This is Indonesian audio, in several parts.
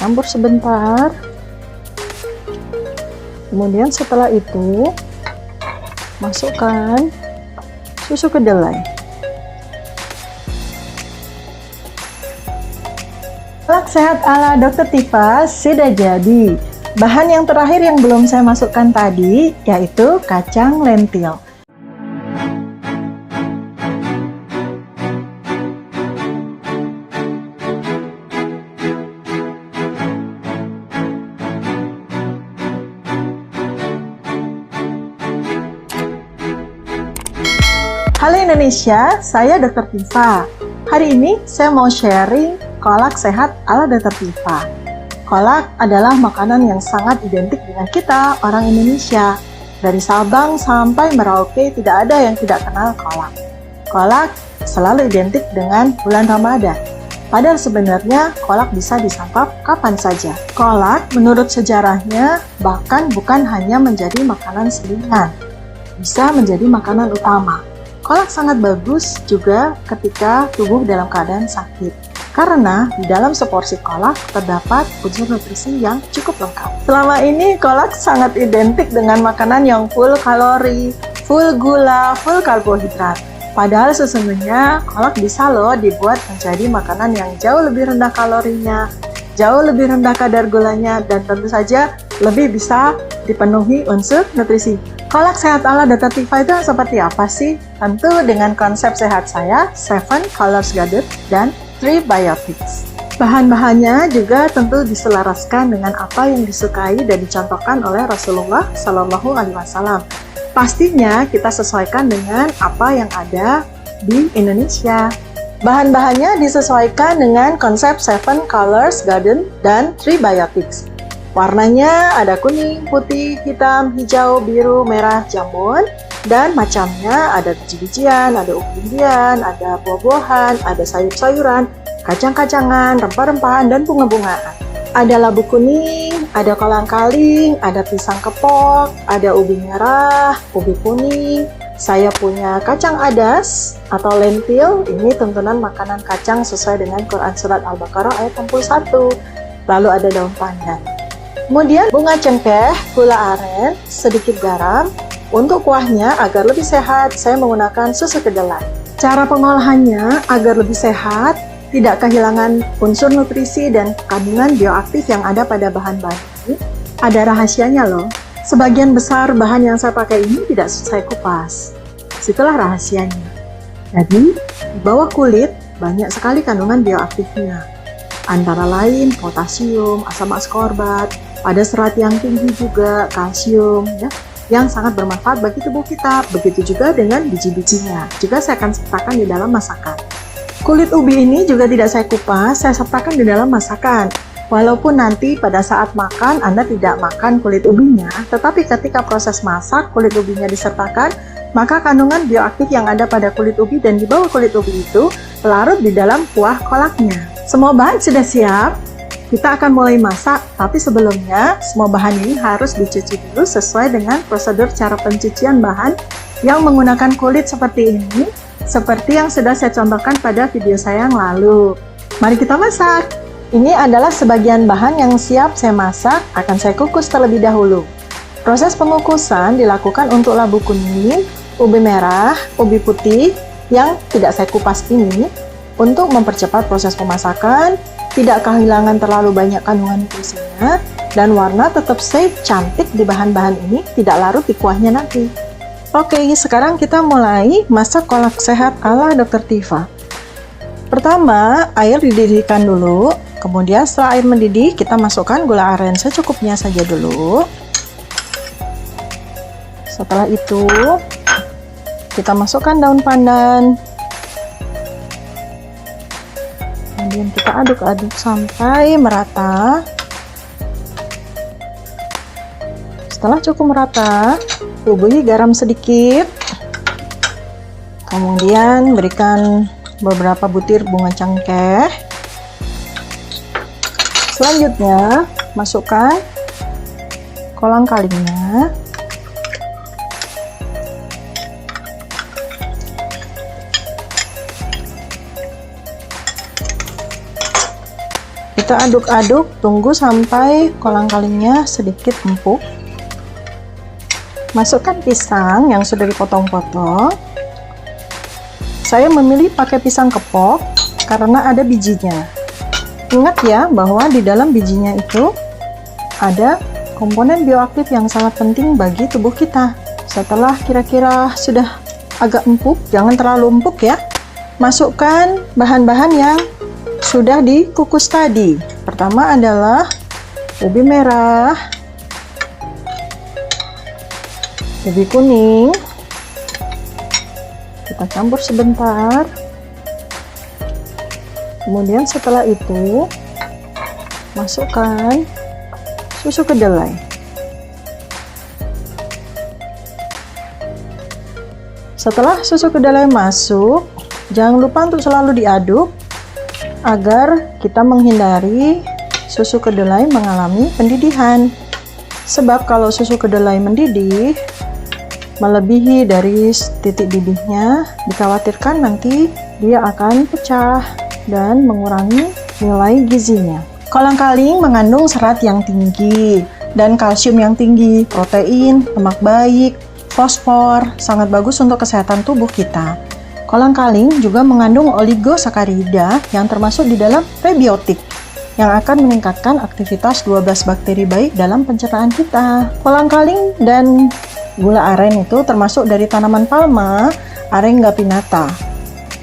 campur sebentar. Kemudian setelah itu masukkan susu kedelai. Kolak sehat ala Dr. Tifa sudah jadi. Bahan yang terakhir yang belum saya masukkan tadi yaitu kacang lentil. Halo Indonesia, saya Dr. Tifa. Hari ini saya mau sharing kolak sehat ala Dr. Tifa. Kolak adalah makanan yang sangat identik dengan kita, orang Indonesia. Dari Sabang sampai Merauke tidak ada yang tidak kenal kolak. Kolak selalu identik dengan bulan Ramadan. Padahal sebenarnya kolak bisa disantap kapan saja. Kolak menurut sejarahnya bahkan bukan hanya menjadi makanan selingan, bisa menjadi makanan utama. Kolak sangat bagus juga ketika tubuh dalam keadaan sakit, karena di dalam seporsi kolak terdapat unsur nutrisi yang cukup lengkap. Selama ini kolak sangat identik dengan makanan yang full kalori, full gula, full karbohidrat. Padahal sesungguhnya kolak bisa loh dibuat menjadi makanan yang jauh lebih rendah kalorinya, jauh lebih rendah kadar gulanya, dan tentu saja lebih bisa dipenuhi unsur nutrisi. Kolak sehat ala Dr. Tifa itu seperti apa sih? Tentu dengan konsep sehat saya, 7 Colors Garden dan 3 Biotics. Bahan-bahannya juga tentu diselaraskan dengan apa yang disukai dan dicontohkan oleh Rasulullah Shallallahu Alaihi Wasallam. Pastinya kita sesuaikan dengan apa yang ada di Indonesia. Bahan-bahannya disesuaikan dengan konsep 7 Colors Garden dan 3 Biotics. Warnanya ada kuning, putih, hitam, hijau, biru, merah, jamun, dan macamnya ada biji-bijian, ada umbi-umbian, ada buah-buahan, ada sayur-sayuran, kacang-kacangan, rempah-rempahan, dan bunga-bungaan. Ada labu kuning, ada kolang-kaling, ada pisang kepok, ada ubi merah, ubi kuning. Saya punya kacang adas atau lentil, ini tuntunan makanan kacang sesuai dengan Quran Surat Al-Baqarah ayat 61. Lalu ada daun pandan. Kemudian bunga cengkeh, gula aren, sedikit garam. Untuk kuahnya agar lebih sehat, saya menggunakan susu kedelai. Cara pengolahannya agar lebih sehat, tidak kehilangan unsur nutrisi dan kandungan bioaktif yang ada pada bahan-bahan ini, ada rahasianya loh. Sebagian besar bahan yang saya pakai ini tidak saya kupas. Situlah rahasianya. Jadi, di bawah kulit banyak sekali kandungan bioaktifnya. Antara lain potasium, asam askorbat, ada serat yang tinggi juga, kalsium, ya, yang sangat bermanfaat bagi tubuh kita. Begitu juga dengan biji-bijinya. Juga saya akan sertakan di dalam masakan. Kulit ubi ini juga tidak saya kupas, saya sertakan di dalam masakan. Walaupun nanti pada saat makan Anda tidak makan kulit ubinya, tetapi ketika proses masak kulit ubinya disertakan, maka kandungan bioaktif yang ada pada kulit ubi dan di bawah kulit ubi itu larut di dalam kuah kolaknya. Semua bahan sudah siap. Kita akan mulai masak, tapi sebelumnya semua bahan ini harus dicuci dulu sesuai dengan prosedur cara pencucian bahan yang menggunakan kulit seperti ini, seperti yang sudah saya contohkan pada video saya yang lalu. Mari kita masak. Ini adalah sebagian bahan yang siap saya masak, akan saya kukus terlebih dahulu. Proses pengukusan dilakukan untuk labu kuning, ubi merah, ubi putih yang tidak saya kupas ini untuk mempercepat proses pemasakan, tidak kehilangan terlalu banyak kandungan nutrisinya, dan warna tetap safe, cantik di bahan-bahan ini, tidak larut di kuahnya nanti. Oke, sekarang kita mulai masak kolak sehat ala Dr. Tifa. Pertama, air dididihkan dulu, kemudian setelah air mendidih, kita masukkan gula aren secukupnya saja dulu. Setelah itu, kita masukkan daun pandan. Kemudian kita aduk-aduk sampai merata. Setelah cukup merata, bubui garam sedikit. Kemudian berikan beberapa butir bunga cengkeh. Selanjutnya, masukkan kolang-kalingnya. Kita aduk-aduk, tunggu sampai kolang-kalingnya sedikit empuk. Masukkan pisang yang sudah dipotong-potong. Saya memilih pakai pisang kepok karena ada bijinya. Ingat ya bahwa di dalam bijinya itu ada komponen bioaktif yang sangat penting bagi tubuh kita. Setelah kira-kira sudah agak empuk, jangan terlalu empuk ya. Masukkan bahan-bahan yang sudah dikukus tadi. Pertama adalah ubi merah, ubi kuning. Kita campur sebentar. Kemudian setelah itu masukkan susu kedelai. Setelah susu kedelai masuk, jangan lupa untuk selalu diaduk agar kita menghindari susu kedelai mengalami pendidihan. Sebab kalau susu kedelai mendidih melebihi dari titik didihnya, dikhawatirkan nanti dia akan pecah dan mengurangi nilai gizinya. Kolang-kaling mengandung serat yang tinggi dan kalsium yang tinggi, protein, lemak baik, fosfor, sangat bagus untuk kesehatan tubuh kita. Kolang-kaling juga mengandung oligosakarida yang termasuk di dalam prebiotik yang akan meningkatkan aktivitas 12 bakteri baik dalam pencernaan kita. Kolang-kaling dan gula aren itu termasuk dari tanaman palma, Arenga pinnata.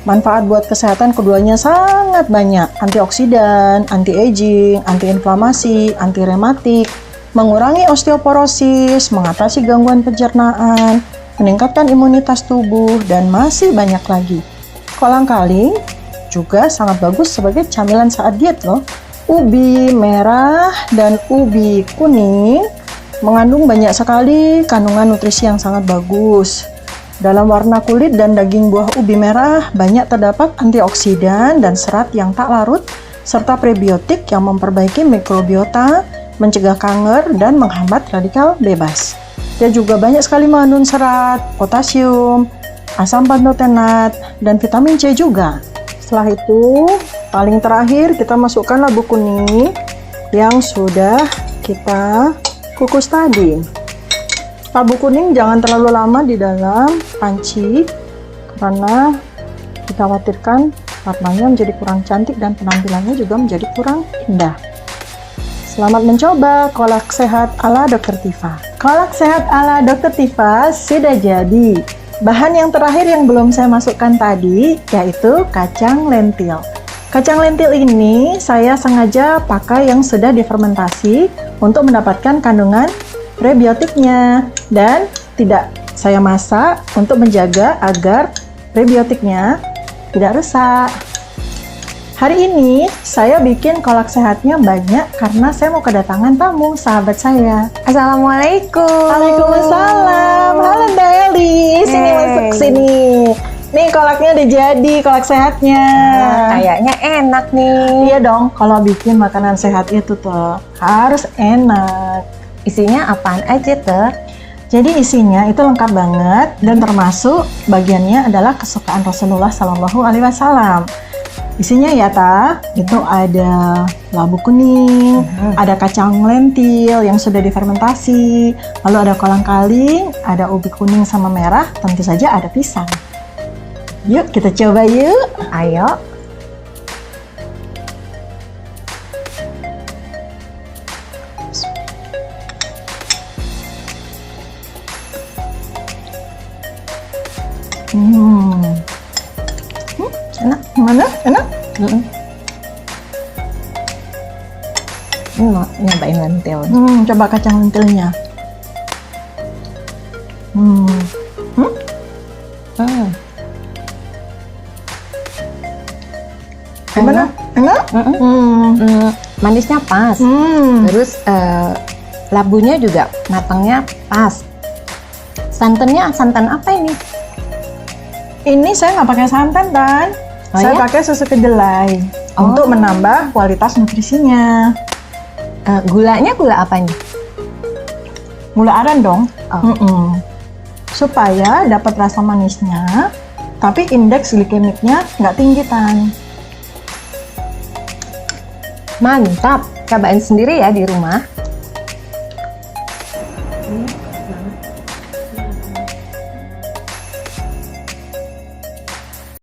Manfaat buat kesehatan keduanya sangat banyak. Antioksidan, anti-aging, anti-inflamasi, anti-rematik, mengurangi osteoporosis, mengatasi gangguan pencernaan, meningkatkan imunitas tubuh, dan masih banyak lagi. Kolang-kaling juga sangat bagus sebagai camilan saat diet loh. Ubi merah dan ubi kuning mengandung banyak sekali kandungan nutrisi yang sangat bagus. Dalam warna kulit dan daging buah ubi merah banyak terdapat antioksidan dan serat yang tak larut, serta prebiotik yang memperbaiki mikrobiota, mencegah kanker, dan menghambat radikal bebas. Dia juga banyak sekali mengandung serat, potasium, asam pantotenat, dan vitamin C juga. Setelah itu, paling terakhir kita masukkan labu kuning yang sudah kita kukus tadi. Labu kuning jangan terlalu lama di dalam panci karena dikhawatirkan warnanya menjadi kurang cantik dan penampilannya juga menjadi kurang indah. Selamat mencoba kolak sehat ala Dr. Tifa. Kolak sehat ala Dr. Tifa sudah jadi. Bahan yang terakhir yang belum saya masukkan tadi yaitu kacang lentil. Kacang lentil ini saya sengaja pakai yang sudah difermentasi untuk mendapatkan kandungan prebiotiknya dan tidak saya masak untuk menjaga agar prebiotiknya tidak rusak. Hari ini saya bikin kolak sehatnya banyak karena saya mau kedatangan tamu sahabat saya. Assalamualaikum. Waalaikumsalam. Halo Deli, sini masuk sini. Nih kolaknya udah jadi, kolak sehatnya. Kayaknya enak nih. Iya dong, kalau bikin makanan sehat itu tuh harus enak. Isinya apaan aja tuh? Jadi isinya itu lengkap banget dan termasuk bagiannya adalah kesukaan Rasulullah Shallallahu Alaihi Wasallam. Isinya ya itu ada labu kuning, ada kacang lentil yang sudah difermentasi, lalu ada kolang-kaling, ada ubi kuning sama merah, tentu saja ada pisang. Yuk kita coba yuk. Ayo. Enak, mana? Enak? Ini mau nyobain lentil. Coba kacang lentilnya. Gimana? Enak? Manisnya pas. Terus labunya juga matangnya pas. Santannya santan apa ini? Ini saya nggak pakai santan, Tan. Oh, Saya ya? pakai susu kedelai untuk menambah kualitas nutrisinya. Gulanya gula apa nih? Gula aren dong. Oh. Supaya dapat rasa manisnya, tapi indeks glikemiknya nggak tinggi, Tan. Mantap, cobain sendiri ya di rumah.